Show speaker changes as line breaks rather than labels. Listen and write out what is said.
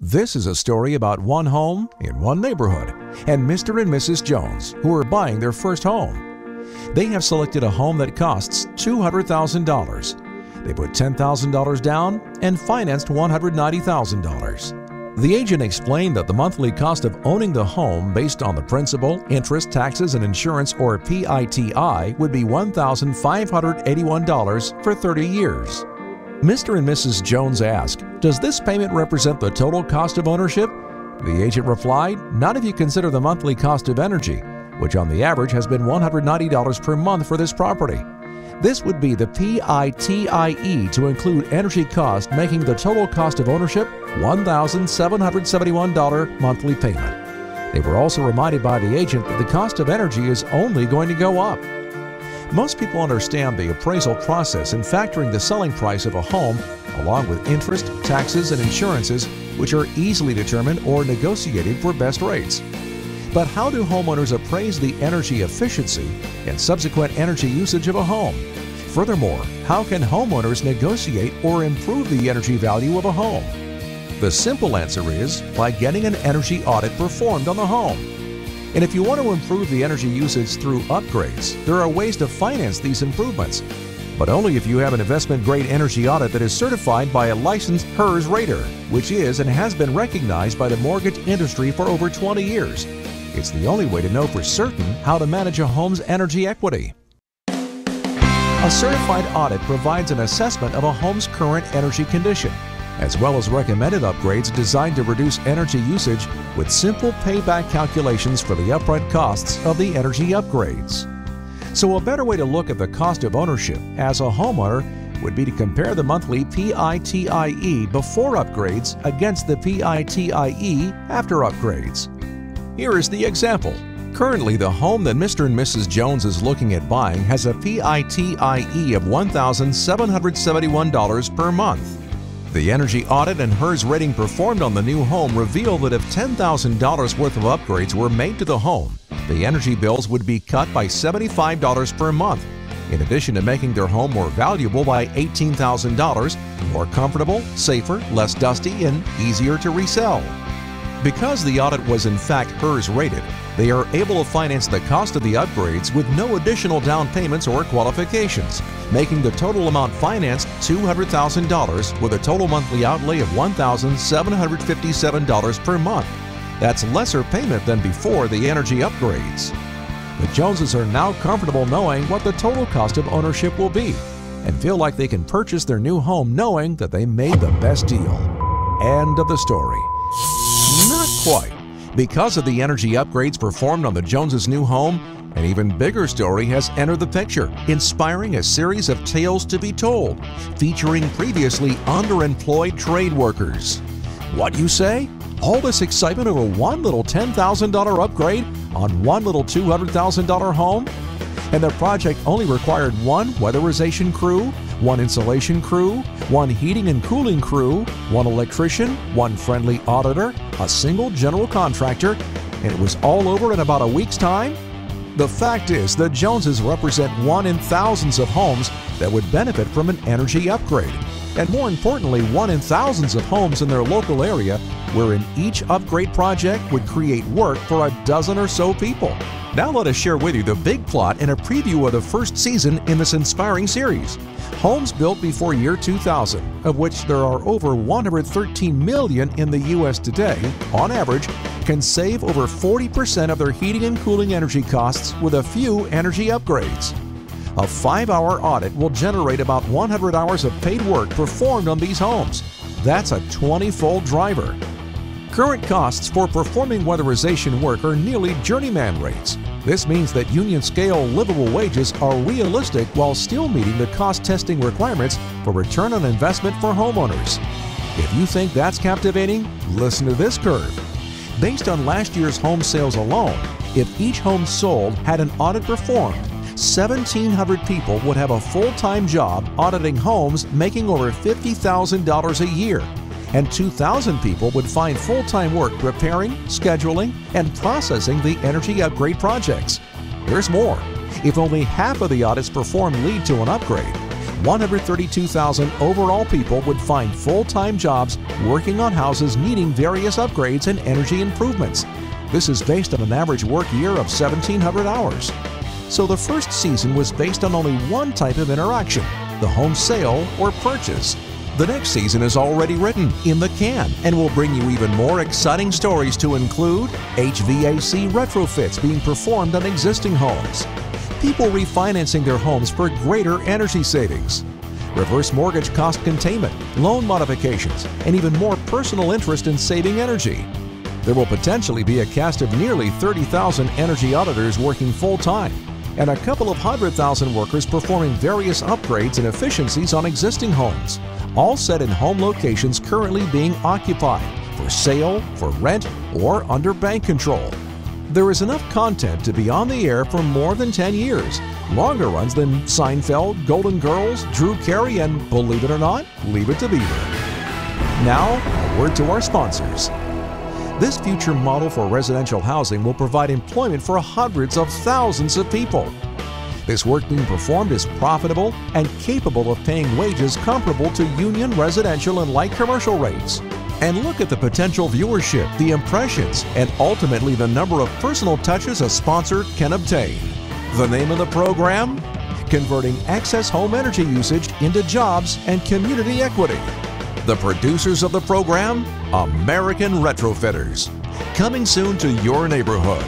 This is a story about one home in one neighborhood and Mr. and Mrs. Jones, who are buying their first home. They have selected a home that costs $200,000. They put $10,000 down and financed $190,000. The agent explained that the monthly cost of owning the home based on the principal, interest, taxes, and insurance, or PITI, would be $1,581 for 30 years. Mr. and Mrs. Jones asked, "Does this payment represent the total cost of ownership?" The agent replied, "Not if you consider the monthly cost of energy, which on the average has been $190 per month for this property. This would be the PITIE to include energy cost, making the total cost of ownership $1,771 monthly payment." They were also reminded by the agent that the cost of energy is only going to go up. Most people understand the appraisal process in factoring the selling price of a home, along with interest, taxes, and insurances, which are easily determined or negotiated for best rates. But how do homeowners appraise the energy efficiency and subsequent energy usage of a home? Furthermore, how can homeowners negotiate or improve the energy value of a home? The simple answer is by getting an energy audit performed on the home. And if you want to improve the energy usage through upgrades, there are ways to finance these improvements, but only if you have an investment-grade energy audit that is certified by a licensed HERS rater, which is and has been recognized by the mortgage industry for over 20 years. It's the only way to know for certain how to manage a home's energy equity. A certified audit provides an assessment of a home's current energy condition, as well as recommended upgrades designed to reduce energy usage with simple payback calculations for the upfront costs of the energy upgrades. So a better way to look at the cost of ownership as a homeowner would be to compare the monthly PITIE before upgrades against the PITIE after upgrades. Here is the example. Currently, the home that Mr. and Mrs. Jones is looking at buying has a PITIE of $1,771 per month. The energy audit and HERS rating performed on the new home reveal that if $10,000 worth of upgrades were made to the home, the energy bills would be cut by $75 per month, in addition to making their home more valuable by $18,000, more comfortable, safer, less dusty, and easier to resell. Because the audit was in fact HERS rated, they are able to finance the cost of the upgrades with no additional down payments or qualifications, making the total amount financed $200,000 with a total monthly outlay of $1,757 per month. That's lesser payment than before the energy upgrades. The Joneses are now comfortable knowing what the total cost of ownership will be and feel like they can purchase their new home knowing that they made the best deal. End of the story. Not quite. Because of the energy upgrades performed on the Joneses' new home, an even bigger story has entered the picture, inspiring a series of tales to be told, featuring previously underemployed trade workers. What you say? All this excitement over one little $10,000 upgrade on one little $200,000 home? And the project only required one weatherization crew, one insulation crew, one heating and cooling crew, one electrician, one friendly auditor, a single general contractor, and it was all over in about a week's time? The fact is, the Joneses represent one in thousands of homes that would benefit from an energy upgrade, and more importantly, one in thousands of homes in their local area wherein each upgrade project would create work for a dozen or so people. Now let us share with you the big plot and a preview of the first season in this inspiring series. Homes built before year 2000, of which there are over 113 million in the U.S. today, on average, can save over 40% of their heating and cooling energy costs with a few energy upgrades. A 5-hour audit will generate about 100 hours of paid work performed on these homes. That's a 20-fold driver. Current costs for performing weatherization work are nearly journeyman rates. This means that union-scale livable wages are realistic while still meeting the cost testing requirements for return on investment for homeowners. If you think that's captivating, listen to this curve. Based on last year's home sales alone, if each home sold had an audit performed, 1,700 people would have a full-time job auditing homes making over $50,000 a year, and 2,000 people would find full-time work preparing, scheduling, and processing the energy upgrade projects. There's more. If only half of the audits performed lead to an upgrade, 132,000 overall people would find full-time jobs working on houses needing various upgrades and energy improvements. This is based on an average work year of 1,700 hours. So the first season was based on only one type of interaction, the home sale or purchase. The next season is already written, in the can, and will bring you even more exciting stories to include HVAC retrofits being performed on existing homes, people refinancing their homes for greater energy savings, reverse mortgage cost containment, loan modifications, and even more personal interest in saving energy. There will potentially be a cast of nearly 30,000 energy auditors working full-time, and a couple of 100,000 workers performing various upgrades and efficiencies on existing homes, all set in home locations currently being occupied, for sale, for rent, or under bank control. There is enough content to be on the air for more than 10 years, longer runs than Seinfeld, Golden Girls, Drew Carey, and, believe it or not, Leave It to Beaver. Now, a word to our sponsors. This future model for residential housing will provide employment for hundreds of thousands of people. This work being performed is profitable and capable of paying wages comparable to union residential and light commercial rates. And look at the potential viewership, the impressions, and ultimately the number of personal touches a sponsor can obtain. The name of the program? Converting excess home energy usage into jobs and community equity. The producers of the program? American Retrofitters. Coming soon to your neighborhood.